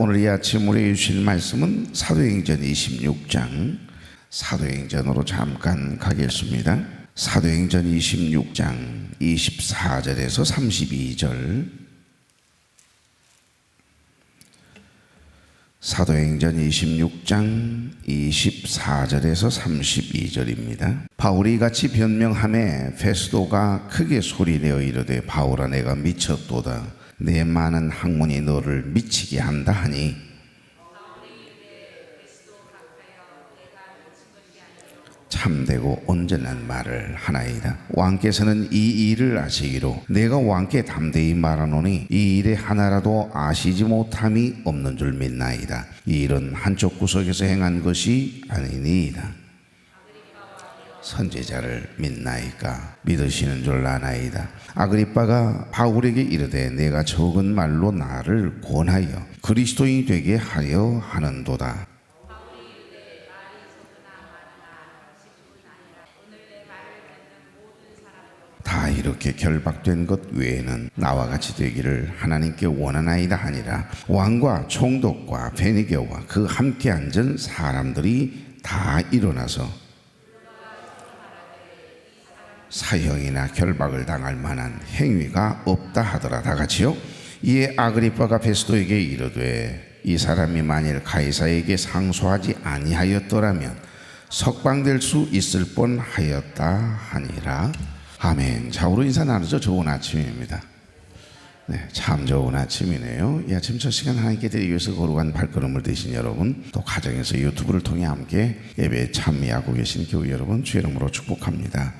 오늘 이 아침 우리에게 주실 말씀은 사도행전 26장, 사도행전으로 잠깐 가겠습니다. 사도행전 26장 24절에서 32절, 사도행전 26장 24절에서 32절입니다. 바울이 같이 변명하매 페스도가 크게 소리내어 이르되 바울아 내가 미쳤도다. 내 많은 학문이 너를 미치게 한다 하니 참되고 온전한 말을 하나이다. 왕께서는 이 일을 아시기로 내가 왕께 담대히 말하노니 이 일에 하나라도 아시지 못함이 없는 줄 믿나이다. 이 일은 한쪽 구석에서 행한 것이 아니니이다. 선지자를 믿나이까? 믿으시는 줄 아나이다. 아그리빠가 바울에게 이르되 내가 적은 말로 나를 권하여 그리스도인이 되게 하려 하는도다. 다 이렇게 결박된 것 외에는 나와 같이 되기를 하나님께 원하나이다 하니라. 왕과 총독과 베니게와 그 함께 앉은 사람들이 다 일어나서 사형이나 결박을 당할 만한 행위가 없다 하더라. 다 같이요. 이에 아그리빠가 베스도에게 이르되 이 사람이 만일 가이사에게 상소하지 아니하였더라면 석방될 수 있을 뻔하였다 하니라. 아멘. 자, 우리 인사 나누죠. 좋은 아침입니다. 네, 참 좋은 아침이네요. 이 아침 첫 시간 하나님께 드리기 위해서 거룩한 발걸음을 되신 여러분, 또 가정에서 유튜브를 통해 함께 예배에 참여하고 계신 교회 여러분, 주의 이름으로 축복합니다.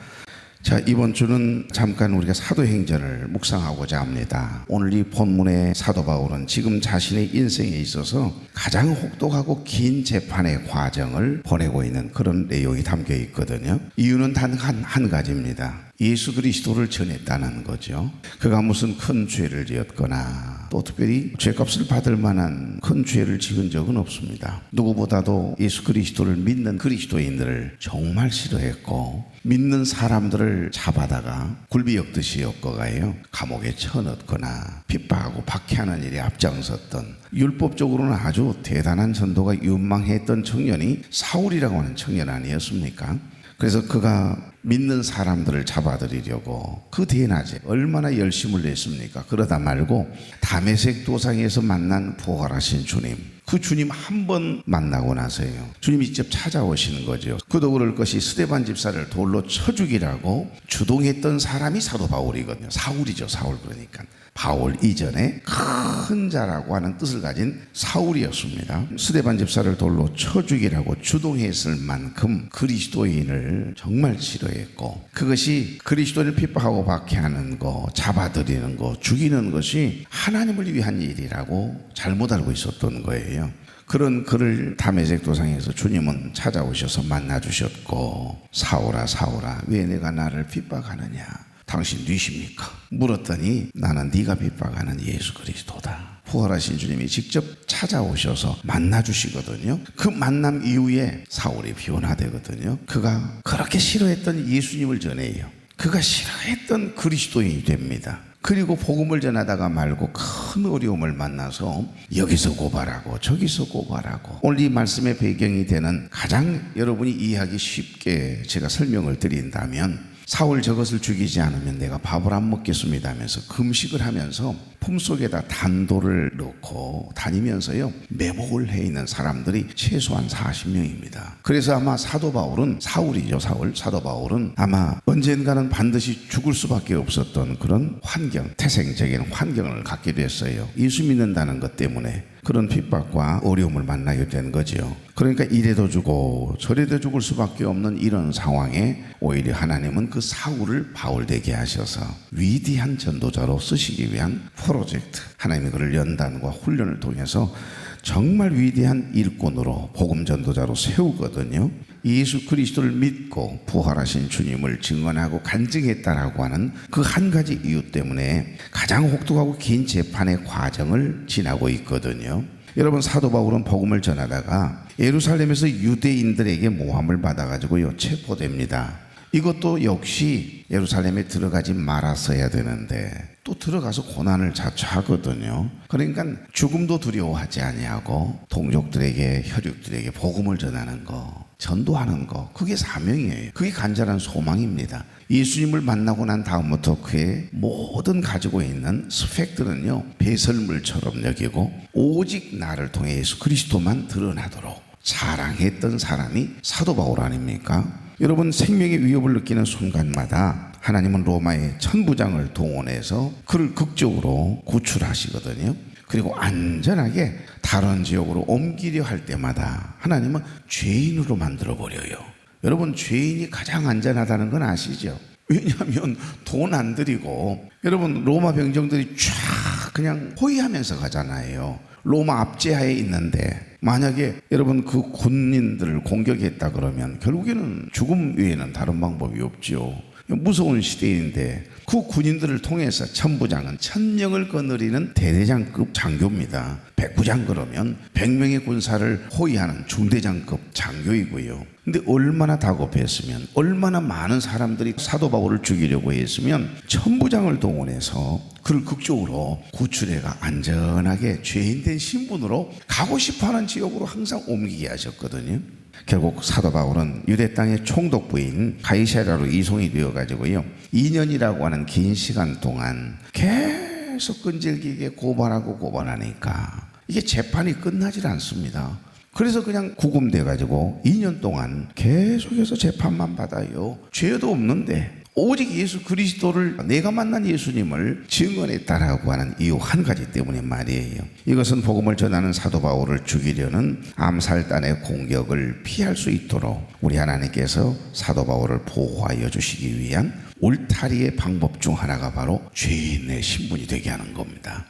자, 이번 주는 잠깐 우리가 사도행전을 묵상하고자 합니다. 오늘 이 본문의 사도 바울은 지금 자신의 인생에 있어서 가장 혹독하고 긴 재판의 과정을 보내고 있는 그런 내용이 담겨 있거든요. 이유는 단 한 가지입니다. 예수 그리스도를 전했다는 거죠. 그가 무슨 큰 죄를 지었거나 또 특별히 죄값을 받을 만한 큰 죄를 지은 적은 없습니다. 누구보다도 예수 그리스도를 믿는 그리스도인들을 정말 싫어했고 믿는 사람들을 잡아다가 굴비 엮듯이 엮어가요 감옥에 쳐넣거나 핍박하고 박해하는 일에 앞장섰던, 율법적으로는 아주 대단한 전도가 유망했던 청년이 사울이라고 하는 청년 아니었습니까? 그래서 그가 믿는 사람들을 잡아들이려고 그 대낮에 얼마나 열심을 냈습니까? 그러다 말고 다메섹 도상에서 만난 부활하신 주님, 그 주님 한 번 만나고 나서요 주님이 직접 찾아오시는 거죠. 그도 그럴 것이 스데반 집사를 돌로 쳐 죽이라고 주동했던 사람이 사도 바울이거든요. 사울이죠. 사울. 그러니까 바울 이전에 큰 자라고 하는 뜻을 가진 사울이었습니다. 스데반 집사를 돌로 쳐 죽이라고 주동했을 만큼 그리스도인을 정말 싫어했고, 그것이 그리스도인을 핍박하고 박해하는 거, 잡아들이는 거, 죽이는 것이 하나님을 위한 일이라고 잘못 알고 있었던 거예요. 그런 그를 다메섹 도상에서 주님은 찾아오셔서 만나주셨고, 사울아 사울아 왜 내가 나를 핍박하느냐, 당신 누구십니까? 물었더니 나는 네가 핍박하는 예수 그리스도다. 부활하신 주님이 직접 찾아오셔서 만나주시거든요. 그 만남 이후에 사울이 변화되거든요. 그가 그렇게 싫어했던 예수님을 전해요. 그가 싫어했던 그리스도인이 됩니다. 그리고 복음을 전하다가 말고 큰 어려움을 만나서 여기서 고발하고 저기서 고발하고, 오늘 이 말씀의 배경이 되는 가장 여러분이 이해하기 쉽게 제가 설명을 드린다면, 사울 저것을 죽이지 않으면 내가 밥을 안 먹겠습니다 하면서 금식을 하면서 품속에다 단도를 넣고 다니면서요 매복을 해 있는 사람들이 최소한 40명입니다. 그래서 아마 사도 바울은, 사울이죠 사울, 사도 바울은 아마 언젠가는 반드시 죽을 수밖에 없었던 그런 환경, 태생적인 환경을 갖게 됐어요. 예수 믿는다는 것 때문에 그런 핍박과 어려움을 만나게 된 거죠. 그러니까 이래도 주고 저래도 죽을 수밖에 없는 이런 상황에 오히려 하나님은 그 사울을 바울 되게 하셔서 위대한 전도자로 쓰시기 위한 프로젝트, 하나님이 그를 연단과 훈련을 통해서 정말 위대한 일꾼으로 복음 전도자로 세우거든요. 예수 그리스도를 믿고 부활하신 주님을 증언하고 간증했다라고 하는 그 한 가지 이유 때문에 가장 혹독하고 긴 재판의 과정을 지나고 있거든요. 여러분, 사도 바울은 복음을 전하다가 예루살렘에서 유대인들에게 모함을 받아가지고요 체포됩니다. 이것도 역시 예루살렘에 들어가지 말았어야 되는데 또 들어가서 고난을 자초하거든요. 그러니까 죽음도 두려워하지 아니하고 동족들에게, 혈육들에게 복음을 전하는 거, 전도하는 거, 그게 사명이에요. 그게 간절한 소망입니다. 예수님을 만나고 난 다음부터 그의 모든 가지고 있는 스펙들은요, 배설물처럼 여기고 오직 나를 통해 예수 그리스도만 드러나도록 사랑했던 사람이 사도 바울 아닙니까? 여러분, 생명의 위협을 느끼는 순간마다 하나님은 로마의 천부장을 동원해서 그를 극적으로 구출하시거든요. 그리고 안전하게 다른 지역으로 옮기려 할 때마다 하나님은 죄인으로 만들어버려요. 여러분, 죄인이 가장 안전하다는 건 아시죠? 왜냐하면 돈 안 들이고, 여러분, 로마 병정들이 쫙 그냥 호위하면서 가잖아요. 로마 압제하에 있는데 만약에 여러분 그 군인들을 공격했다 그러면 결국에는 죽음 외에는 다른 방법이 없죠. 무서운 시대인데 그 군인들을 통해서 천부장은 1000명을 거느리는 대대장급 장교입니다. 백부장 그러면 100명의 군사를 호위하는 중대장급 장교이고요. 근데 얼마나 다급했으면, 얼마나 많은 사람들이 사도 바울을 죽이려고 했으면 천부장을 동원해서 그를 극적으로 구출해가 안전하게 죄인된 신분으로 가고 싶어하는 지역으로 항상 옮기게 하셨거든요. 결국 사도 바울은 유대 땅의 총독부인 가이사랴로 이송이 되어가지고요, 2년이라고 하는 긴 시간 동안 계속 끈질기게 고발하니까 이게 재판이 끝나질 않습니다. 그래서 그냥 구금돼가지고 2년 동안 계속해서 재판만 받아요. 죄도 없는데 오직 예수 그리스도를, 내가 만난 예수님을 증언했다라고 하는 이유 한 가지 때문에 말이에요. 이것은 복음을 전하는 사도 바울을 죽이려는 암살단의 공격을 피할 수 있도록 우리 하나님께서 사도 바울을 보호하여 주시기 위한 울타리의 방법 중 하나가 바로 죄인의 신분이 되게 하는 겁니다.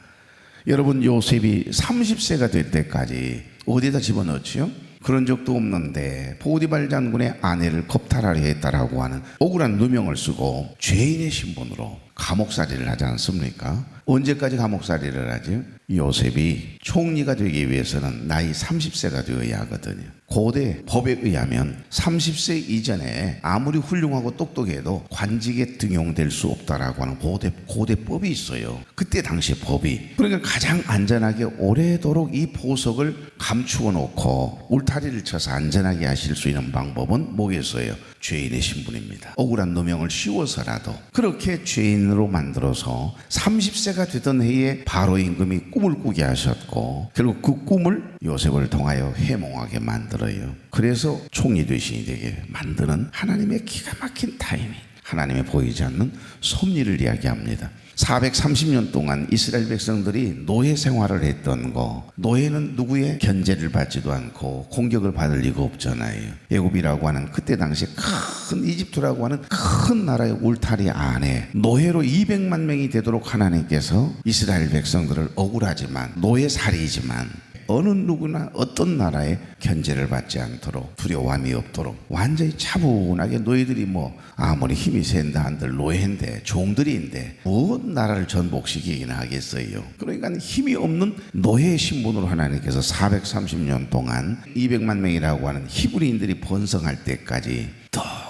여러분, 요셉이 30세가 될 때까지 어디에다 집어넣지요? 그런 적도 없는데 보디발 장군의 아내를 겁탈하려 했다라고 하는 억울한 누명을 쓰고 죄인의 신분으로 감옥살이를 하지 않습니까? 언제까지 감옥살이를 하죠? 요셉이 총리가 되기 위해서는 나이 30세가 되어야 하거든요. 고대 법에 의하면 30세 이전에 아무리 훌륭하고 똑똑해도 관직에 등용될 수 없다라고 하는 고대법이 있어요. 그때 당시 법이. 그러니까 가장 안전하게 오래도록 이 보석을 감추어 놓고 울타리를 쳐서 안전하게 하실 수 있는 방법은 뭐겠어요? 죄인의 신분입니다. 억울한 누명을 씌워서라도 그렇게 죄인으로 만들어서 30세가 되던 해에 바로 임금이 꿈을 꾸게 하셨고, 결국 그 꿈을 요셉을 통하여 해몽하게 만들어요. 그래서 총리 대신이 되게 만드는 하나님의 기가 막힌 타이밍, 하나님의 보이지 않는 섭리를 이야기합니다. 430년 동안 이스라엘 백성들이 노예 생활을 했던 거, 노예는 누구의 견제를 받지도 않고 공격을 받을 리가 없잖아요. 애굽이라고 하는 그때 당시 큰 이집트라고 하는 큰 나라의 울타리 안에 노예로 200만 명이 되도록 하나님께서 이스라엘 백성들을 억울하지만 노예살이지만 어느 누구나 어떤 나라의 견제를 받지 않도록, 두려움이 없도록 완전히 차분하게, 너희들이 뭐 아무리 힘이 센다 한들 노예인데, 종들인데 무엇 나라를 전복시키기나 하겠어요. 그러니까 힘이 없는 노예의 신분으로 하나님께서 430년 동안 200만 명이라고 하는 히브리인들이 번성할 때까지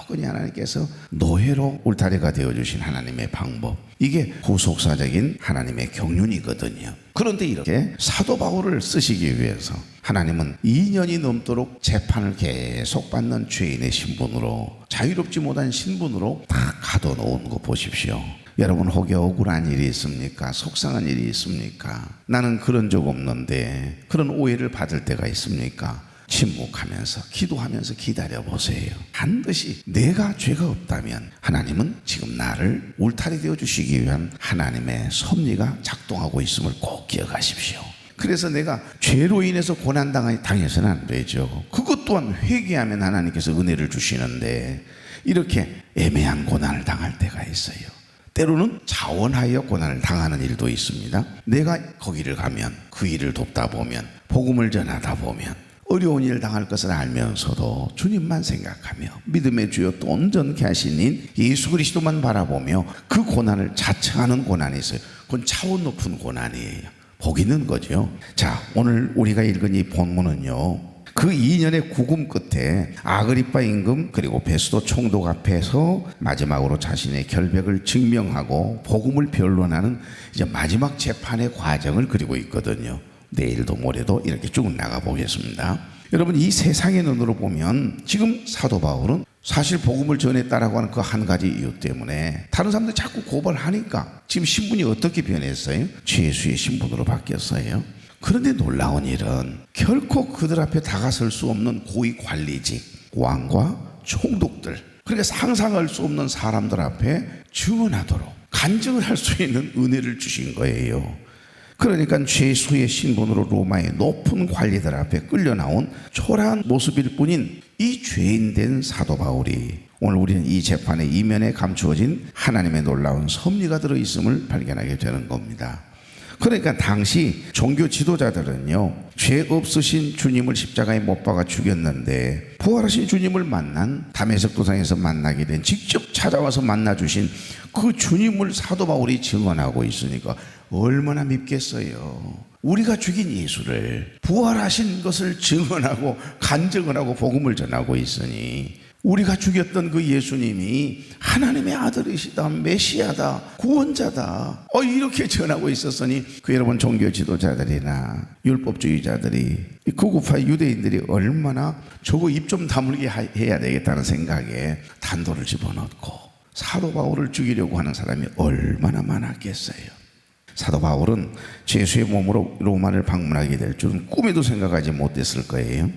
그냥 하나님께서 노예로 울타리가 되어주신 하나님의 방법, 이게 후속사적인 하나님의 경륜이거든요. 그런데 이렇게 사도 바울을 쓰시기 위해서 하나님은 2년이 넘도록 재판을 계속 받는 죄인의 신분으로, 자유롭지 못한 신분으로 다 가둬놓은 거 보십시오. 여러분, 혹여 억울한 일이 있습니까? 속상한 일이 있습니까? 나는 그런 적 없는데 그런 오해를 받을 때가 있습니까? 침묵하면서 기도하면서 기다려보세요. 반드시 내가 죄가 없다면 하나님은 지금 나를 울타리 되어 주시기 위한 하나님의 섭리가 작동하고 있음을 꼭 기억하십시오. 그래서 내가 죄로 인해서 고난당해서는 안 되죠. 그것 또한 회개하면 하나님께서 은혜를 주시는데, 이렇게 애매한 고난을 당할 때가 있어요. 때로는 자원하여 고난을 당하는 일도 있습니다. 내가 거기를 가면, 그 일을 돕다 보면, 복음을 전하다 보면 어려운 일을 당할 것을 알면서도 주님만 생각하며 믿음의 주여 또 온전케 하시는 예수 그리스도만 바라보며 그 고난을 자청하는 고난이 있어요. 그건 차원 높은 고난이에요. 복 있는 거죠. 자, 오늘 우리가 읽은 이 본문은요, 그 2년의 구금 끝에 아그리파 임금 그리고 베스도 총독 앞에서 마지막으로 자신의 결백을 증명하고 복음을 변론하는 이제 마지막 재판의 과정을 그리고 있거든요. 내일도 모레도 이렇게 쭉 나가 보겠습니다. 여러분, 이 세상의 눈으로 보면 지금 사도 바울은 사실 복음을 전했다라고 하는 그 한 가지 이유 때문에 다른 사람들이 자꾸 고발하니까 지금 신분이 어떻게 변했어요? 죄수의 신분으로 바뀌었어요. 그런데 놀라운 일은 결코 그들 앞에 다가설 수 없는 고위 관리직, 왕과 총독들, 그러니까 상상할 수 없는 사람들 앞에 증언하도록 간증을 할 수 있는 은혜를 주신 거예요. 그러니까 죄수의 신분으로 로마의 높은 관리들 앞에 끌려 나온 초라한 모습일 뿐인 이 죄인된 사도 바울이 오늘 우리는 이 재판의 이면에 감추어진 하나님의 놀라운 섭리가 들어있음을 발견하게 되는 겁니다. 그러니까 당시 종교 지도자들은요, 죄 없으신 주님을 십자가에 못 박아 죽였는데 부활하신 주님을 만난 다메섹 도상에서 만나게 된, 직접 찾아와서 만나주신 그 주님을 사도 바울이 증언하고 있으니까 얼마나 밉겠어요. 우리가 죽인 예수를, 부활하신 것을 증언하고 간증을 하고 복음을 전하고 있으니 우리가 죽였던 그 예수님이 하나님의 아들이시다, 메시아다, 구원자다, 이렇게 전하고 있었으니 그 여러분 종교 지도자들이나 율법주의자들이, 극우파 유대인들이 얼마나 저거 입 좀 다물게 해야 되겠다는 생각에 단도를 집어넣고 사도 바울을 죽이려고 하는 사람이 얼마나 많았겠어요. 사도 바울은 죄수의 몸으로 로마를 방문하게 될 줄은 꿈에도 생각하지 못했을 거예요.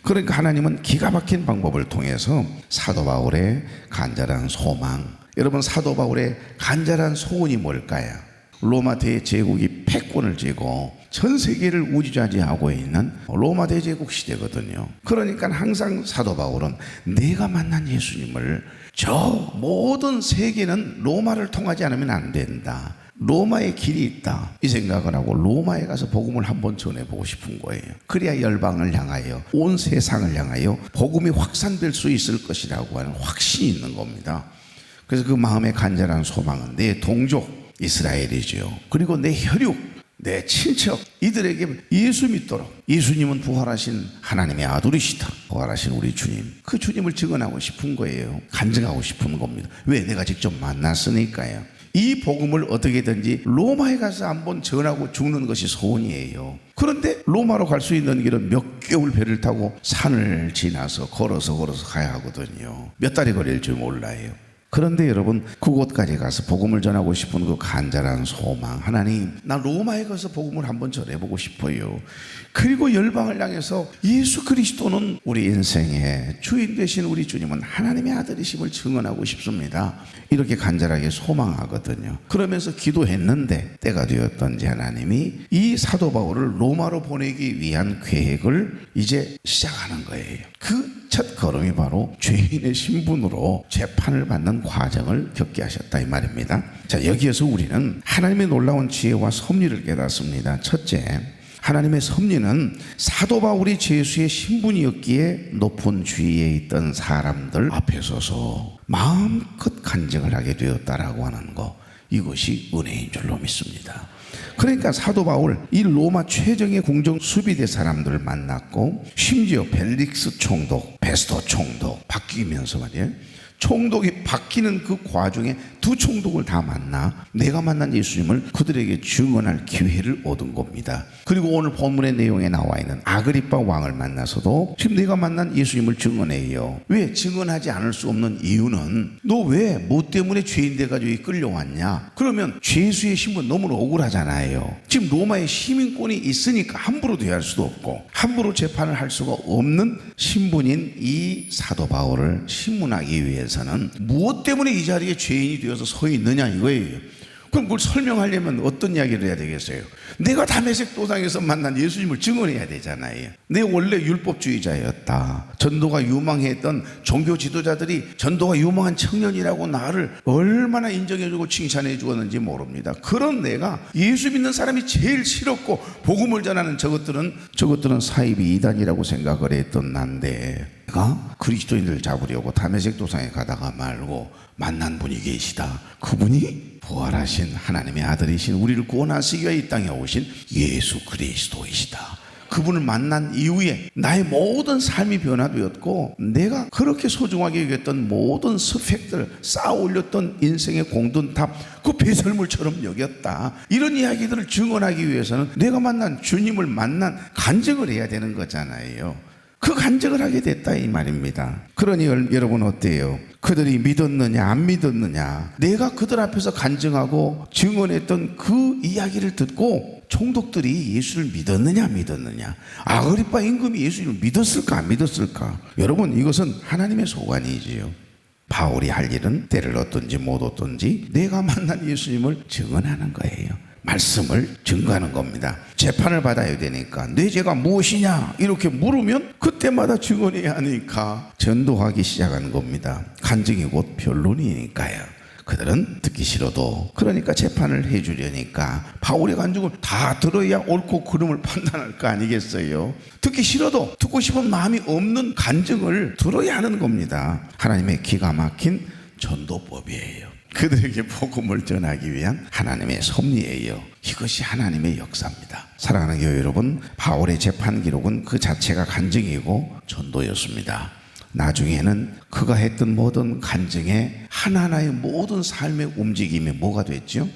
그러니까 하나님은 기가 막힌 방법을 통해서 사도 바울의 간절한 소망, 여러분 사도 바울의 간절한 소원이 뭘까요? 로마 대제국이 패권을 쥐고 전 세계를 우주좌지하고 있는 로마 대제국 시대거든요. 그러니까 항상 사도 바울은 내가 만난 예수님을 저 모든 세계는 로마를 통하지 않으면 안 된다, 로마의 길이 있다, 이 생각을 하고 로마에 가서 복음을 한번 전해보고 싶은 거예요. 그래야 열방을 향하여, 온 세상을 향하여 복음이 확산될 수 있을 것이라고 하는 확신이 있는 겁니다. 그래서 그 마음의 간절한 소망은 내 동족 이스라엘이죠. 그리고 내 혈육, 내 친척, 이들에게 예수 믿도록, 예수님은 부활하신 하나님의 아들이시다, 부활하신 우리 주님, 그 주님을 증언하고 싶은 거예요. 간증하고 싶은 겁니다. 왜? 내가 직접 만났으니까요. 이 복음을 어떻게든지 로마에 가서 한번 전하고 죽는 것이 소원이에요. 그런데 로마로 갈 수 있는 길은 몇 개월 배를 타고 산을 지나서 걸어서 가야 하거든요. 몇 달이 걸릴 줄 몰라요. 그런데 여러분, 그곳까지 가서 복음을 전하고 싶은 그 간절한 소망, 하나님, 나 로마에 가서 복음을 한번 전해보고 싶어요. 그리고 열방을 향해서 예수 그리스도는 우리 인생의 주인 되신 우리 주님은 하나님의 아들이심을 증언하고 싶습니다, 이렇게 간절하게 소망하거든요. 그러면서 기도했는데 때가 되었던지 하나님이 이 사도 바울을 로마로 보내기 위한 계획을 이제 시작하는 거예요. 그 첫 걸음이 바로 죄인의 신분으로 재판을 받는 과정을 겪게 하셨다, 이 말입니다. 자, 여기에서 우리는 하나님의 놀라운 지혜와 섭리를 깨닫습니다. 첫째, 하나님의 섭리는 사도 바울이 죄수의 신분이었기에 높은 주위에 있던 사람들 앞에 서서 마음껏 간증을 하게 되었다라고 하는 거, 이것이 은혜인 줄로 믿습니다. 그러니까 사도 바울, 이 로마 최정의 궁정 수비대 사람들을 만났고, 심지어 벨릭스 총독, 베스도 총독 바뀌면서 말이에요, 총독이 바뀌는 그 과정에 두 총독을 다 만나 내가 만난 예수님을 그들에게 증언할 기회를 얻은 겁니다. 그리고 오늘 본문의 내용에 나와 있는 아그리파 왕을 만나서도 지금 내가 만난 예수님을 증언해요. 왜? 증언하지 않을 수 없는 이유는 너 왜 뭐 때문에 죄인 돼가지고 끌려왔냐? 그러면 죄수의 신분 너무나 억울하잖아요. 지금 로마의 시민권이 있으니까 함부로 대할 수도 없고 함부로 재판을 할 수가 없는 신분인 이 사도 바울을 신문하기 위해서는 무엇 때문에 이 자리에 죄인이 되어서 서 있느냐 이거예요. 그럼 그걸 설명하려면 어떤 이야기를 해야 되겠어요? 내가 다메섹 도상에서 만난 예수님을 증언해야 되잖아요. 내 원래 율법주의자였다, 전도가 유망했던 종교 지도자들이 전도가 유망한 청년이라고 나를 얼마나 인정해주고 칭찬해 주었는지 모릅니다. 그런 내가 예수 믿는 사람이 제일 싫었고 복음을 전하는 저것들은 사이비 이단이라고 생각을 했던 난데, 내가 그리스도인들 잡으려고 다메섹 도상에 가다가 말고 만난 분이 계시다. 그분이 부활하신 하나님의 아들이신 우리를 구원하시기 위해 이 땅에 오신 예수 그리스도이시다. 그분을 만난 이후에 나의 모든 삶이 변화되었고 내가 그렇게 소중하게 여겼던 모든 스펙들 쌓아 올렸던 인생의 공든탑 그 배설물처럼 여겼다. 이런 이야기들을 증언하기 위해서는 내가 만난 주님을 만난 간증을 해야 되는 거잖아요. 그 간증을 하게 됐다 이 말입니다. 그러니 여러분 어때요? 그들이 믿었느냐 안 믿었느냐, 내가 그들 앞에서 간증하고 증언했던 그 이야기를 듣고 총독들이 예수를 믿었느냐 안 믿었느냐, 아그리빠 임금이 예수를 믿었을까 안 믿었을까? 여러분 이것은 하나님의 소관이지요. 바울이 할 일은 때를 얻든지 못 얻든지 내가 만난 예수님을 증언하는 거예요. 말씀을 증거하는 겁니다. 재판을 받아야 되니까 내 죄가 무엇이냐 이렇게 물으면 그때마다 증언해야 하니까 전도하기 시작하는 겁니다. 간증이 곧 변론이니까요. 그들은 듣기 싫어도 그러니까 재판을 해주려니까 바울의 간증을 다 들어야 옳고 그름을 판단할 거 아니겠어요? 듣기 싫어도 듣고 싶은 마음이 없는 간증을 들어야 하는 겁니다. 하나님의 기가 막힌 전도법이에요. 그들에게 복음을 전하기 위한 하나님의 섭리예요. 이것이 하나님의 역사입니다. 사랑하는 교회 여러분, 바울의 재판 기록은 그 자체가 간증이고 전도였습니다. 나중에는 그가 했던 모든 간증에 하나하나의 모든 삶의 움직임이 뭐가 됐죠?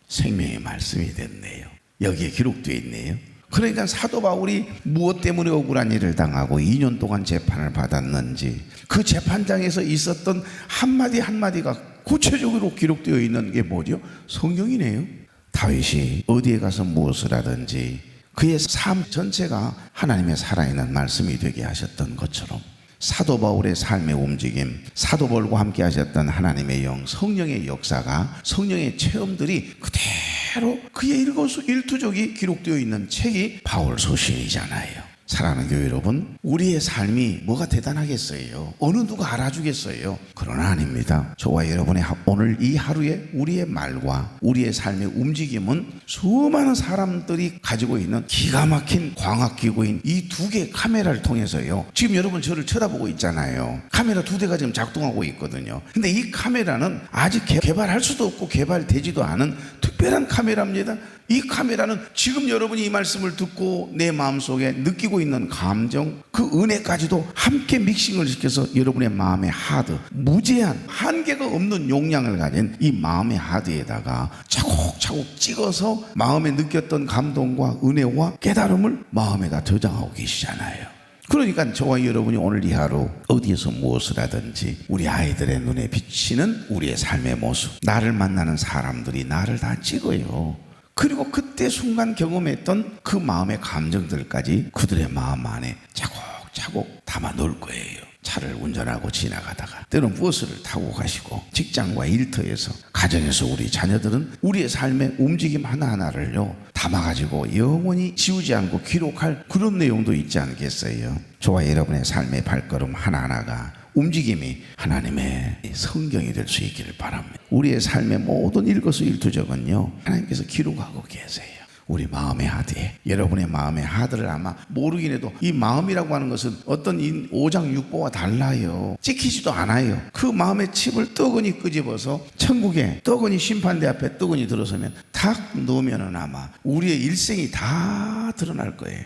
생명의 말씀이 됐네요. 여기에 기록되어 있네요. 그러니까 사도 바울이 무엇 때문에 억울한 일을 당하고 2년 동안 재판을 받았는지 그 재판장에서 있었던 한마디 한마디가 구체적으로 기록되어 있는 게 뭐죠? 성경이네요. 다윗이 어디에 가서 무엇을 하든지 그의 삶 전체가 하나님의 살아있는 말씀이 되게 하셨던 것처럼 사도 바울의 삶의 움직임, 사도 바울과 함께 하셨던 하나님의 영, 성령의 역사가, 성령의 체험들이 그대로 그의 일거수일투족이 기록되어 있는 책이 바울 소신이잖아요. 사랑하는 교회 여러분, 우리의 삶이 뭐가 대단하겠어요? 어느 누가 알아주겠어요? 그러나 아닙니다. 저와 여러분의 오늘 이 하루에 우리의 말과 우리의 삶의 움직임은 수많은 사람들이 가지고 있는 기가 막힌 광학기구인 이 두 개의 카메라를 통해서요. 지금 여러분 저를 쳐다보고 있잖아요. 카메라 2대가 지금 작동하고 있거든요. 근데 이 카메라는 아직 개발할 수도 없고 개발되지도 않은 특별한 카메라입니다. 이 카메라는 지금 여러분이 이 말씀을 듣고 내 마음속에 느끼고 있는 감정, 그 은혜까지도 함께 믹싱을 시켜서 여러분의 마음의 하드, 무제한 한계가 없는 용량을 가진 이 마음의 하드에다가 차곡차곡 찍어서 마음에 느꼈던 감동과 은혜와 깨달음을 마음에다 저장하고 계시잖아요. 그러니까 저와 여러분이 오늘 이 하루 어디에서 무엇을 하든지 우리 아이들의 눈에 비치는 우리의 삶의 모습, 나를 만나는 사람들이 나를 다 찍어요. 그리고 그때 순간 경험했던 그 마음의 감정들까지 그들의 마음 안에 차곡차곡 담아 놓을 거예요. 차를 운전하고 지나가다가, 때로는 버스를 타고 가시고, 직장과 일터에서, 가정에서 우리 자녀들은 우리의 삶의 움직임 하나하나를요 담아가지고 영원히 지우지 않고 기록할 그런 내용도 있지 않겠어요? 저와 여러분의 삶의 발걸음 하나하나가, 움직임이 하나님의 성경이 될 수 있기를 바랍니다. 우리의 삶의 모든 일거수일투족은요 하나님께서 기록하고 계세요. 우리 마음의 하드에, 여러분의 마음의 하드를 아마 모르긴 해도 이 마음이라고 하는 것은 어떤 이 오장육부와 달라요. 찍히지도 않아요. 그 마음의 칩을 뜨거니 끄집어서 천국에 뜨거니 심판대 앞에 뜨거니 들어서면 탁 놓으면은 아마 우리의 일생이 다 드러날 거예요.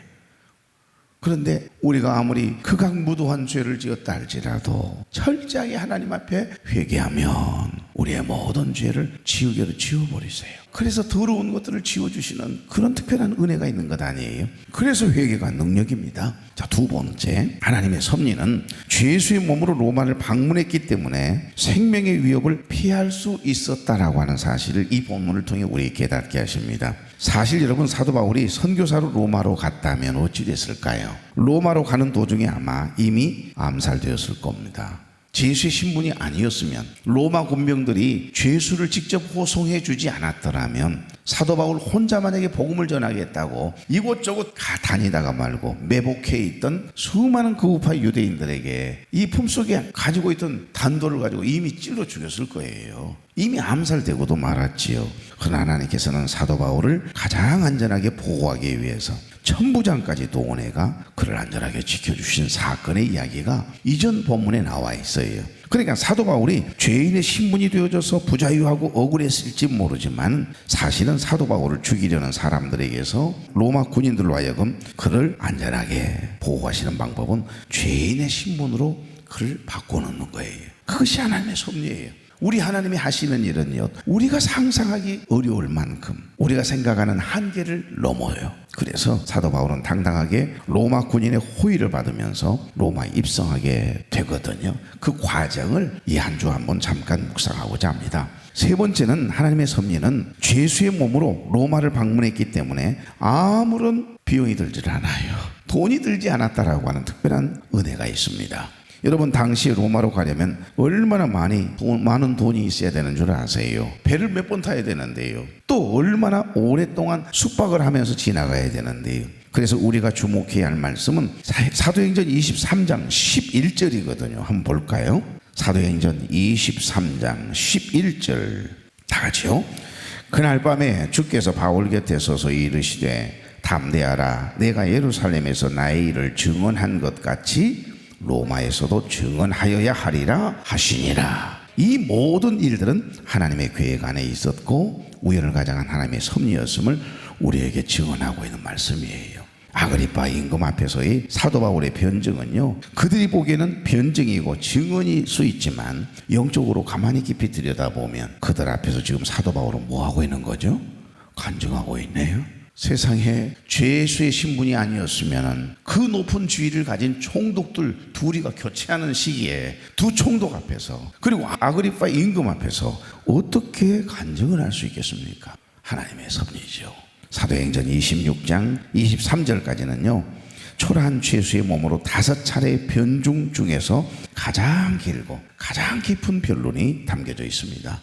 그런데 우리가 아무리 극악무도한 죄를 지었다 할지라도 철저하게 하나님 앞에 회개하면 우리의 모든 죄를 지우개로 지워버리세요. 그래서 더러운 것들을 지워주시는 그런 특별한 은혜가 있는 것 아니에요? 그래서 회개가 능력입니다. 자, 두 번째, 하나님의 섭리는 죄수의 몸으로 로마를 방문했기 때문에 생명의 위협을 피할 수 있었다라고 하는 사실을 이 본문을 통해 우리에게 깨닫게 하십니다. 사실 여러분, 사도 바울이 선교사로 로마로 갔다면 어찌 됐을까요? 로마로 가는 도중에 아마 이미 암살되었을 겁니다. 죄수의 신분이 아니었으면, 로마 군병들이 죄수를 직접 호송해 주지 않았더라면 사도 바울 혼자 만약에 복음을 전하겠다고 이곳저곳 다니다가 말고 매복해 있던 수많은 거우파 유대인들에게 이 품속에 가지고 있던 단도를 가지고 이미 찔러 죽였을 거예요. 이미 암살되고도 말았지요. 그러나 하나님께서는 사도 바울을 가장 안전하게 보호하기 위해서 천부장까지 동원해가 그를 안전하게 지켜주신 사건의 이야기가 이전 본문에 나와 있어요. 그러니까 사도 바울이 죄인의 신분이 되어져서 부자유하고 억울했을지 모르지만 사실은 사도 바울을 죽이려는 사람들에게서 로마 군인들로 하여금 그를 안전하게 보호하시는 방법은 죄인의 신분으로 그를 바꿔놓는 거예요. 그것이 하나님의 섭리예요. 우리 하나님이 하시는 일은요, 우리가 상상하기 어려울 만큼 우리가 생각하는 한계를 넘어요. 그래서 사도 바울은 당당하게 로마 군인의 호의를 받으면서 로마에 입성하게 되거든요. 그 과정을 이 한 주 한번 잠깐 묵상하고자 합니다. 세 번째는 하나님의 섭리는 죄수의 몸으로 로마를 방문했기 때문에 아무런 비용이 들지 않아요. 돈이 들지 않았다라고 하는 특별한 은혜가 있습니다. 여러분, 당시 로마로 가려면 얼마나 많은 돈이 있어야 되는 줄 아세요? 배를 몇 번 타야 되는데요. 또 얼마나 오랫동안 숙박을 하면서 지나가야 되는데요. 그래서 우리가 주목해야 할 말씀은 사도행전 23장 11절이거든요. 한번 볼까요? 사도행전 23장 11절 다 같이요. 그날 밤에 주께서 바울 곁에 서서 이르시되 담대하라. 내가 예루살렘에서 나의 일을 증언한 것 같이 로마에서도 증언하여야 하리라 하시니라. 이 모든 일들은 하나님의 계획 안에 있었고 우연을 가장한 하나님의 섭리였음을 우리에게 증언하고 있는 말씀이에요. 아그리파 임금 앞에서의 사도 바울의 변증은요, 그들이 보기에는 변증이고 증언일 수 있지만 영적으로 가만히 깊이 들여다보면 그들 앞에서 지금 사도 바울은 뭐하고 있는 거죠? 간증하고 있네요. 세상에 죄수의 신분이 아니었으면 그 높은 지위를 가진 총독들 둘이가 교체하는 시기에 두 총독 앞에서, 그리고 아그리파 임금 앞에서 어떻게 간증을 할 수 있겠습니까? 하나님의 섭리죠. 사도행전 26장 23절까지는요 초라한 죄수의 몸으로 5차례의 변증 중에서 가장 길고 가장 깊은 변론이 담겨져 있습니다.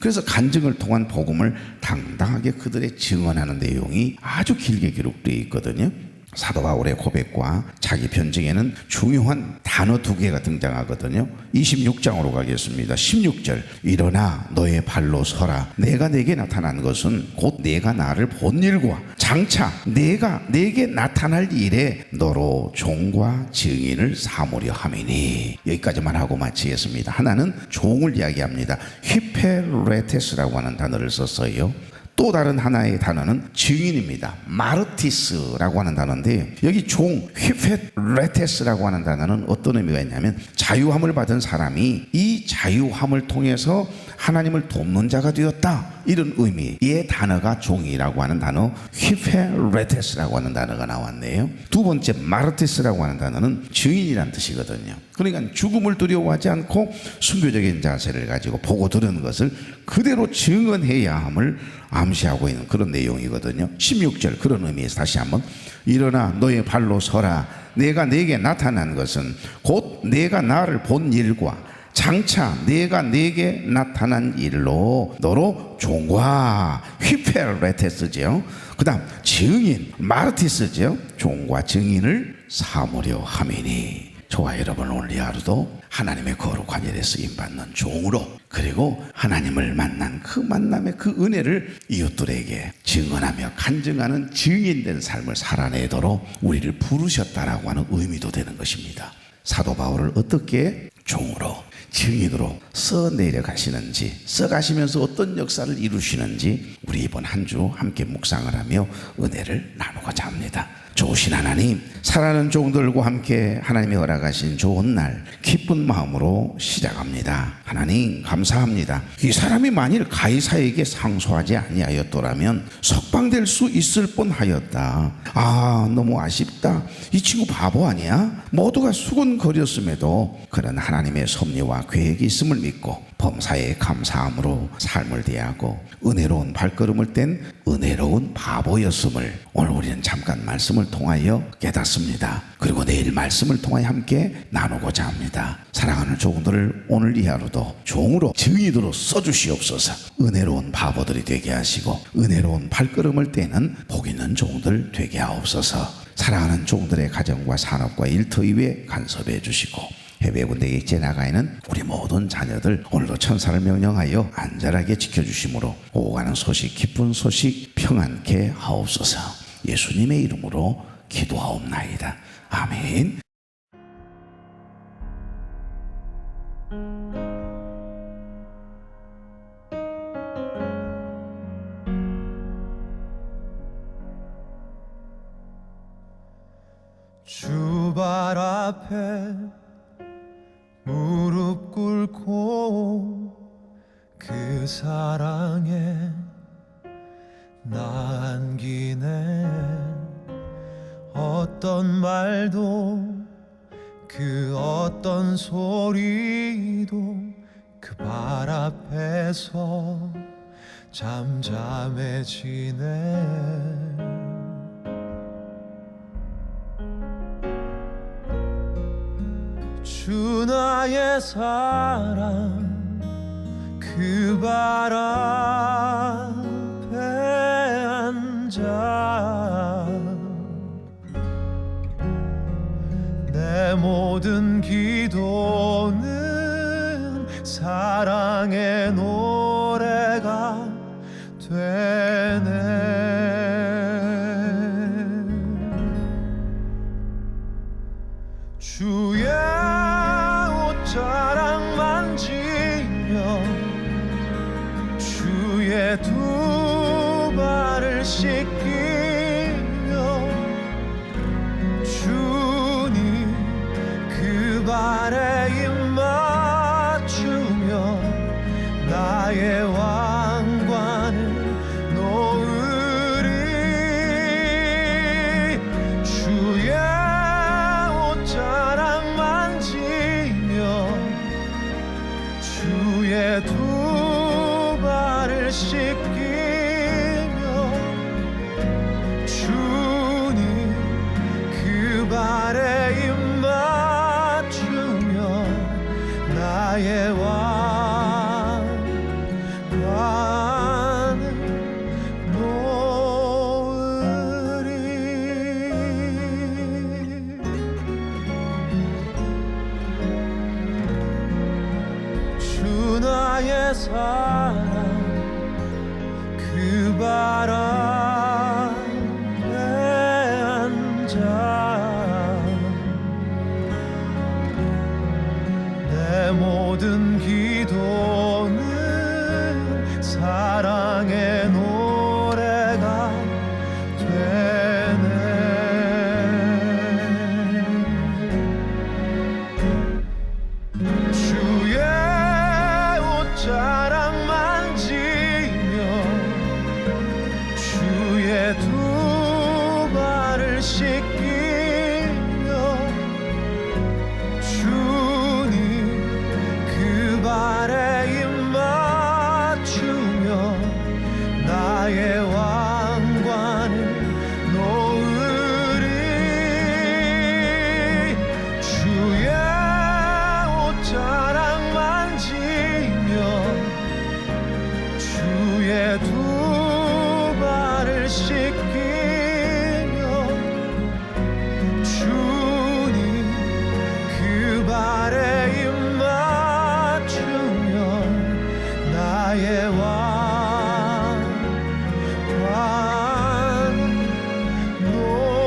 그래서 간증을 통한 복음을 당당하게 그들의 증언하는 내용이 아주 길게 기록되어 있거든요. 사도 바울의 고백과 자기 변증에는 중요한 단어 2개가 등장하거든요. 26장으로 가겠습니다. 16절 일어나 너의 발로 서라. 내가 내게 나타난 것은 곧 내가 나를 본 일과 장차 내가 내게 나타날 일에 너로 종과 증인을 삼으려 함이니. 여기까지만 하고 마치겠습니다. 하나는 종을 이야기합니다. 휘페레테스라고 하는 단어를 썼어요. 또 다른 하나의 단어는 증인입니다. 마르티스라고 하는 단어인데 여기 종 휘페레테스라고 하는 단어는 어떤 의미가 있냐면 자유함을 받은 사람이 이 자유함을 통해서 하나님을 돕는 자가 되었다, 이런 의미의 단어가 종이라고 하는 단어 휘페레테스라고 하는 단어가 나왔네요. 두 번째 마르티스라고 하는 단어는 증인이란 뜻이거든요. 그러니까 죽음을 두려워하지 않고 순교적인 자세를 가지고 보고 들은 것을 그대로 증언해야 함을 암시하고 있는 그런 내용이거든요. 16절 그런 의미에서 다시 한번 일어나 너의 발로 서라. 내가 내게 나타난 것은 곧 내가 나를 본 일과 장차 내가 내게 나타난 일로 너로 종과 휘페레테스죠. 그 다음 증인 마르티스죠. 종과 증인을 삼으려 함이니. 저와 여러분 오늘 이 하루도 하나님의 거룩한 일에 쓰임받는 종으로, 그리고 하나님을 만난 그 만남의 그 은혜를 이웃들에게 증언하며 간증하는 증인된 삶을 살아내도록 우리를 부르셨다라고 하는 의미도 되는 것입니다. 사도 바울을 어떻게 종으로 증인으로 써내려 가시는지, 써가시면서 어떤 역사를 이루시는지 우리 이번 한 주 함께 묵상을 하며 은혜를 나누고자 합니다. 좋으신 하나님, 사랑하는 종들과 함께 하나님이 허락하신 좋은 날 기쁜 마음으로 시작합니다. 하나님 감사합니다. 이 사람이 만일 가이사에게 상소하지 아니하였더라면 석방될 수 있을 뻔하였다. 너무 아쉽다. 이 친구 바보 아니야? 모두가 수군거렸음에도 그런 하나님의 섭리와 계획이 있음을 믿고 범사에 감사함으로 삶을 대하고 은혜로운 발걸음을 뗀 은혜로운 바보였음을 오늘 우리는 잠깐 말씀을 통하여 깨닫습니다. 그리고 내일 말씀을 통하여 함께 나누고자 합니다. 사랑하는 종들을 오늘 이 하루도 종으로 증인으로 써주시옵소서. 은혜로운 바보들이 되게 하시고 은혜로운 발걸음을 떼는 복 있는 종들 되게 하옵소서. 사랑하는 종들의 가정과 산업과 일터 위에 간섭해 주시고 해외 군대에 있게 나가 있는 우리 모든 자녀들 오늘도 천사를 명령하여 안전하게 지켜주심으로 오고 가는 소식, 기쁜 소식 평안케 하옵소서. 예수님의 이름으로 기도하옵나이다. 아멘. 주발 앞에 무릎 꿇고 그 사랑에 나 안기네. 어떤 말도 그 어떤 소리도 그 발 앞에서 잠잠해지네. 주 나의 사랑 그 발 앞에 앉아 내 모든 기도는 사랑의 노래가 되네. 주의 옷자락 만지며 주의 두 발을 씻기며 주님 그 발에 입 맞추며 나의 왕관을 놓으리. 주의 옷자락 만지며 주의 두 발을 씻기며 주님 그 발에 입 맞추며 나의 왕관을 놓으리. 주 나의 사랑 그 발 앞에 앉아 내 모든 기도는 사랑의 노래가 되네. 주의 옷자락 만지며 주의 두 발을 씻기며 주님 그 발에 입 맞추며 나의 왕관을 놓으리. 주의 옷자락 만지며 주의 두 발을 씻기며 주님 그 발에 입 맞추며 나의 왕관을 놓으리.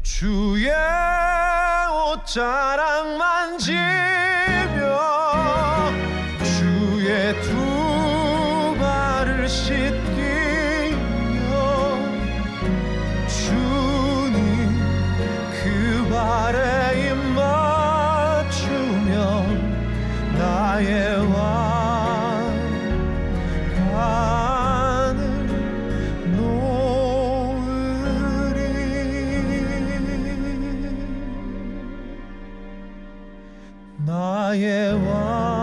주의 옷자락 만지며 주의 두 발을 씻기며 주님 그 발에 입 맞추며 나의 왕관을 놓으리. 나의 왕